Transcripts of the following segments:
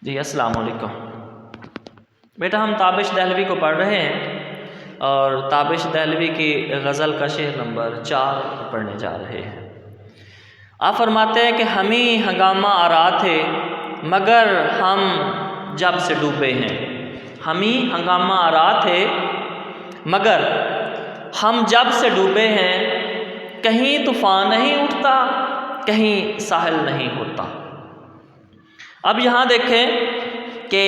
جی السلام علیکم بیٹا، ہم تابش دہلوی کو پڑھ رہے ہیں اور تابش دہلوی کی غزل کا شعر نمبر 4 پڑھنے جا رہے ہیں۔ آپ فرماتے ہیں کہ ہمیں ہنگامہ آ رہا تھے مگر ہم جب سے ڈوبے ہیں۔ ہمیں ہنگامہ آ رہا تھے مگر ہم جب سے ڈوبے ہیں، کہیں طوفان نہیں اٹھتا، کہیں ساحل نہیں ہوتا۔ اب یہاں دیکھیں کہ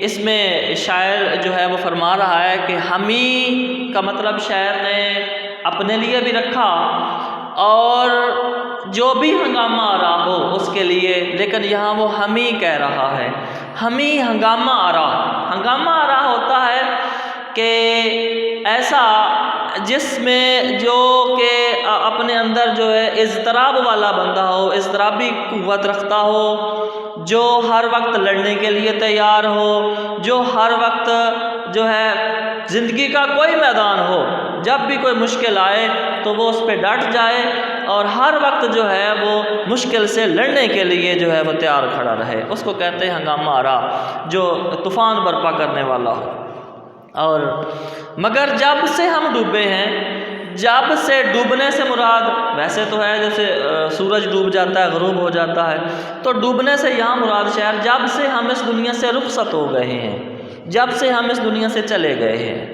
اس میں شاعر جو ہے وہ فرما رہا ہے کہ ہمیں کا مطلب شاعر نے اپنے لیے بھی رکھا اور جو بھی ہنگامہ آ رہا ہو اس کے لیے، لیکن یہاں وہ ہمیں کہہ رہا ہے۔ ہمیں ہنگامہ آ رہا، ہنگامہ آ رہا ہوتا ہے کہ ایسا جس میں جو کہ اپنے اندر جو ہے اضطراب والا بندہ ہو، اضطرابی قوت رکھتا ہو، جو ہر وقت لڑنے کے لیے تیار ہو، جو ہر وقت جو ہے زندگی کا کوئی میدان ہو، جب بھی کوئی مشکل آئے تو وہ اس پہ ڈٹ جائے اور ہر وقت جو ہے وہ مشکل سے لڑنے کے لیے جو ہے وہ تیار کھڑا رہے، اس کو کہتے ہیں ہنگامہ آرا، جو طوفان برپا کرنے والا ہو۔ اور مگر جب سے ہم ڈوبے ہیں، جب سے ڈوبنے سے مراد ویسے تو ہے جیسے سورج ڈوب جاتا ہے، غروب ہو جاتا ہے، تو ڈوبنے سے یہاں مراد شہر جب سے ہم اس دنیا سے رخصت ہو گئے ہیں، جب سے ہم اس دنیا سے چلے گئے ہیں،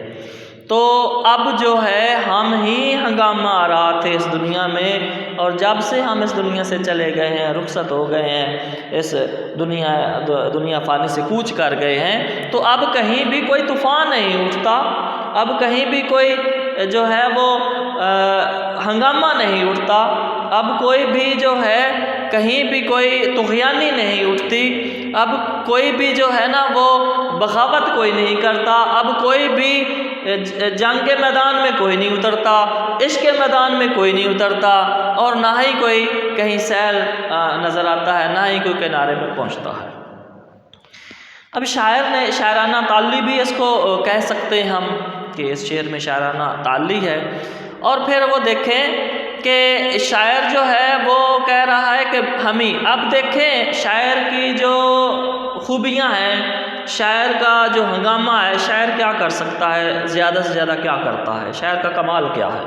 تو اب جو ہے ہم ہی ہنگامہ آ رہا تھے اس دنیا میں، اور جب سے ہم اس دنیا سے چلے گئے ہیں، رخصت ہو گئے ہیں، اس دنیا فانی سے کوچ کر گئے ہیں، تو اب کہیں بھی کوئی طوفان نہیں اٹھتا، اب کہیں بھی کوئی جو ہے وہ ہنگامہ نہیں اٹھتا، اب کوئی بھی جو ہے کہیں بھی کوئی طغیانی نہیں اٹھتی، اب کوئی بھی جو ہے نا وہ بغاوت کوئی نہیں کرتا، اب کوئی بھی جنگ کے میدان میں کوئی نہیں اترتا، عشق کے میدان میں کوئی نہیں اترتا، اور نہ ہی کوئی کہیں سیل نظر آتا ہے، نہ ہی کوئی کنارے میں پہنچتا ہے۔ اب شاعر نے شاعرانہ تعلی بھی اس کو کہہ سکتے ہیں ہم کہ اس شعر میں شاعرانہ تعلی ہے۔ اور پھر وہ دیکھیں کہ شاعر جو ہے وہ کہہ رہا ہے کہ ہمیں، اب دیکھیں شاعر کی جو خوبیاں ہیں، شاعر کا جو ہنگامہ ہے، شاعر کیا کر سکتا ہے، زیادہ سے زیادہ کیا کرتا ہے، شاعر کا کمال کیا ہے؟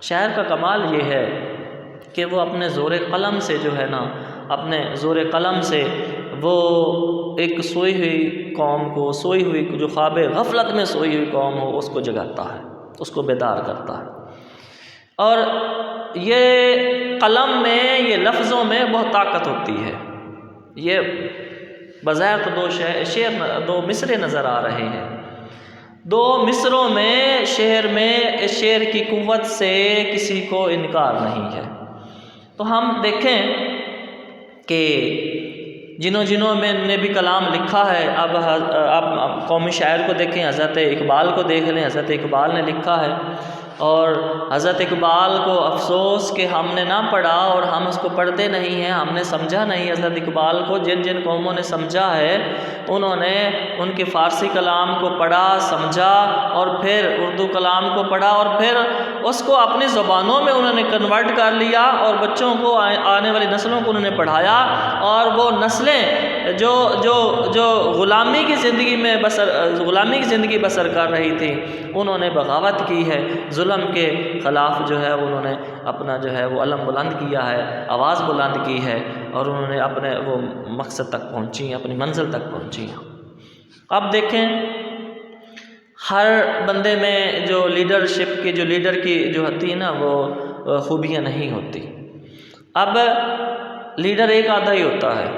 شاعر کا کمال یہ ہے کہ وہ اپنے زور قلم سے جو ہے نا، اپنے زور قلم سے وہ ایک سوئی ہوئی قوم کو، سوئی ہوئی جو خواب غفلت میں سوئی ہوئی قوم ہو، اس کو جگاتا ہے، اس کو بیدار کرتا ہے۔ اور یہ قلم میں، یہ لفظوں میں بہت طاقت ہوتی ہے۔ یہ بظاہر تو دو مصرے نظر آ رہے ہیں، دو مصروں میں شعر میں اس شعر کی قوت سے کسی کو انکار نہیں ہے۔ تو ہم دیکھیں کہ جنہوں میں نے بھی کلام لکھا ہے، اب آپ قومی شاعر کو دیکھیں، حضرت اقبال کو دیکھ لیں، حضرت اقبال نے لکھا ہے، اور حضرت اقبال کو افسوس کہ ہم نے نہ پڑھا اور ہم اس کو پڑھتے نہیں ہیں، ہم نے سمجھا نہیں حضرت اقبال کو۔ جن قوموں نے سمجھا ہے انہوں نے ان کے فارسی کلام کو پڑھا، سمجھا، اور پھر اردو کلام کو پڑھا، اور پھر اس کو اپنی زبانوں میں انہوں نے کنورٹ کر لیا، اور بچوں کو، آنے والی نسلوں کو انہوں نے پڑھایا، اور وہ نسلیں جو غلامی کی زندگی بسر کر رہی تھی، انہوں نے بغاوت کی ہے، ظلم کے خلاف جو ہے انہوں نے اپنا جو ہے وہ علم بلند کیا ہے، آواز بلند کی ہے، اور انہوں نے اپنے وہ مقصد تک پہنچی ہیں، اپنی منزل تک پہنچی ہیں۔ اب دیکھیں ہر بندے میں جو لیڈرشپ کی، جو لیڈر کی جو ہوتی ہے نا، وہ خوبیاں نہیں ہوتی۔ اب لیڈر ایک آدھا ہی ہوتا ہے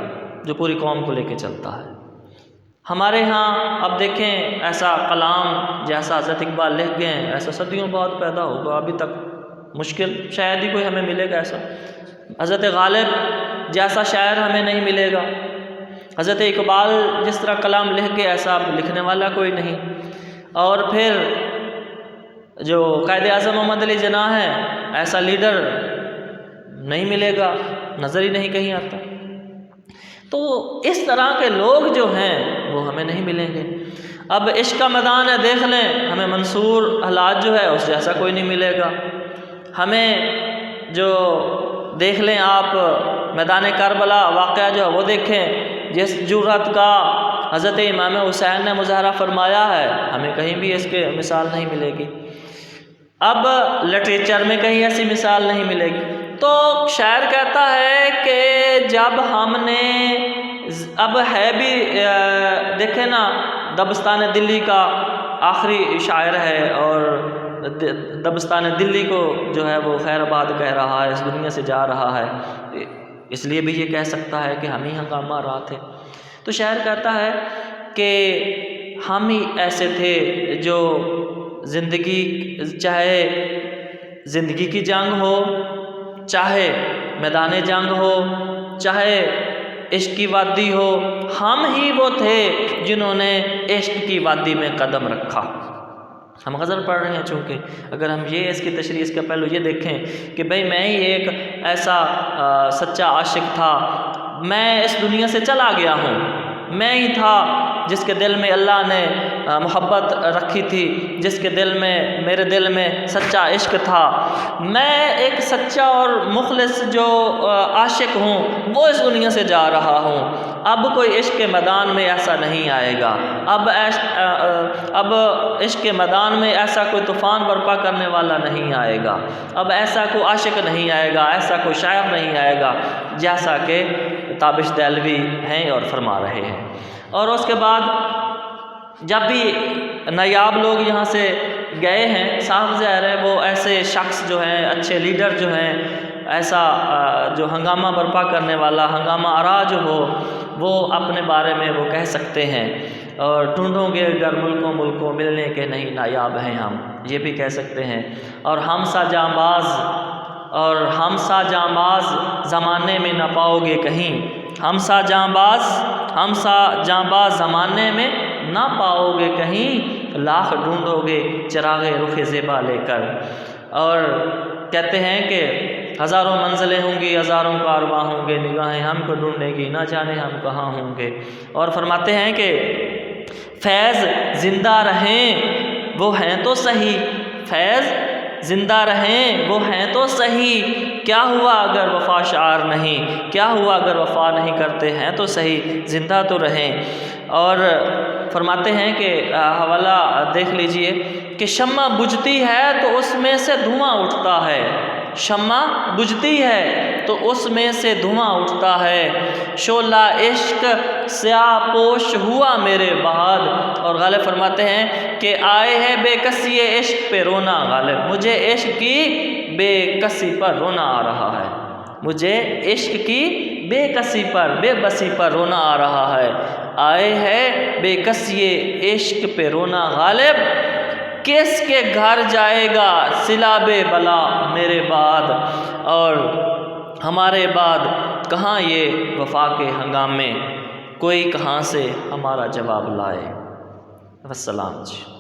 جو پوری قوم کو لے کے چلتا ہے۔ ہمارے ہاں اب دیکھیں ایسا کلام جیسا حضرت اقبال لکھ گئے ہیں، ایسا صدیوں بعد پیدا ہوگا، ابھی تک مشکل، شاید ہی کوئی ہمیں ملے گا ایسا۔ حضرت غالب جیسا شاعر ہمیں نہیں ملے گا، حضرت اقبال جس طرح کلام لکھ کے ایسا لکھنے والا کوئی نہیں، اور پھر جو قائد اعظم محمد علی جناح ہے، ایسا لیڈر نہیں ملے گا، نظر ہی نہیں کہیں آتا۔ تو اس طرح کے لوگ جو ہیں وہ ہمیں نہیں ملیں گے۔ اب عشق کا میدان ہے، دیکھ لیں ہمیں منصور حلاج جو ہے اس جیسا کوئی نہیں ملے گا۔ ہمیں جو دیکھ لیں آپ میدان کربلا واقعہ جو ہے وہ دیکھیں، جس جرأت کا حضرت امام حسین نے مظاہرہ فرمایا ہے، ہمیں کہیں بھی اس کے مثال نہیں ملے گی، اب لٹریچر میں کہیں ایسی مثال نہیں ملے گی۔ تو شاعر کہتا ہے کہ جب ہم نے، اب ہے بھی دیکھیں نا، دبستان دلی کا آخری شاعر ہے اور دبستان دلی کو جو ہے وہ خیر آباد کہہ رہا ہے، اس دنیا سے جا رہا ہے، اس لیے بھی یہ کہہ سکتا ہے کہ ہم ہی ہنگامہ رہا تھے۔ تو شاعر کہتا ہے کہ ہم ہی ایسے تھے جو زندگی، چاہے زندگی کی جنگ ہو، چاہے میدان جنگ ہو، چاہے عشق کی وادی ہو، ہم ہی وہ تھے جنہوں نے عشق کی وادی میں قدم رکھا۔ ہم غزل پڑھ رہے ہیں، چونکہ اگر ہم یہ اس کی تشریح، اس کا پہلو یہ دیکھیں کہ بھئی میں ہی ایک ایسا سچا عاشق تھا، میں اس دنیا سے چلا گیا ہوں، میں ہی تھا جس کے دل میں اللہ نے محبت رکھی تھی، جس کے دل میں، میرے دل میں سچا عشق تھا، میں ایک سچا اور مخلص جو عاشق ہوں وہ اس دنیا سے جا رہا ہوں۔ اب کوئی عشق کے میدان میں ایسا نہیں آئے گا، اب عشق کے میدان میں ایسا کوئی طوفان برپا کرنے والا نہیں آئے گا، اب ایسا کوئی عاشق نہیں آئے گا، ایسا کوئی شاعر نہیں آئے گا، جیسا کہ تابش دہلوی ہیں اور فرما رہے ہیں۔ اور اس کے بعد جب بھی نایاب لوگ یہاں سے گئے ہیں، صاف ظاہر ہے وہ ایسے شخص جو ہیں، اچھے لیڈر جو ہیں، ایسا جو ہنگامہ برپا کرنے والا، ہنگامہ آرا جو ہو، وہ اپنے بارے میں وہ کہہ سکتے ہیں۔ اور ڈھونڈوں گے اگر ملکوں ملنے کے نہیں نایاب ہیں ہم، یہ بھی کہہ سکتے ہیں۔ اور ہم سا جاں باز زمانے میں نہ پاؤ گے کہیں، ہم سا جاں باز زمانے میں نہ پاؤ گے کہیں، لاکھ ڈھونڈو گے چراغ رخ زیبا لے کر۔ اور کہتے ہیں کہ ہزاروں منزلیں ہوں گی، ہزاروں کارواں ہوں گے، نگاہیں ہم کو ڈھونڈے گی، نہ جانے ہم کہاں ہوں گے۔ اور فرماتے ہیں کہ فیض زندہ رہیں وہ ہیں تو صحیح، فیض زندہ رہیں وہ ہیں تو صحیح، کیا ہوا اگر وفا شعار نہیں، کیا ہوا اگر وفا نہیں کرتے ہیں تو صحیح، زندہ تو رہیں۔ اور فرماتے ہیں کہ حوالہ دیکھ لیجئے کہ شمع بجھتی ہے تو اس میں سے دھواں اٹھتا ہے، شمع بجھتی ہے تو اس میں سے دھواں اٹھتا ہے، شعلہ عشق سیاہ پوش ہوا میرے بعد۔ اور غالب فرماتے ہیں کہ آئے ہے بے کسی عشق پہ رونا، غالب مجھے عشق کی بے کسی پر رونا آ رہا ہے، مجھے عشق کی بے کسی پر، بے بسی پر رونا آ رہا ہے۔ آئے ہے بے کسی عشق پہ رونا غالب، کس کے گھر جائے گا سیلاب بلا میرے بعد، اور ہمارے بعد کہاں یہ وفا کے ہنگامے، کوئی کہاں سے ہمارا جواب لائے۔ والسلام جی۔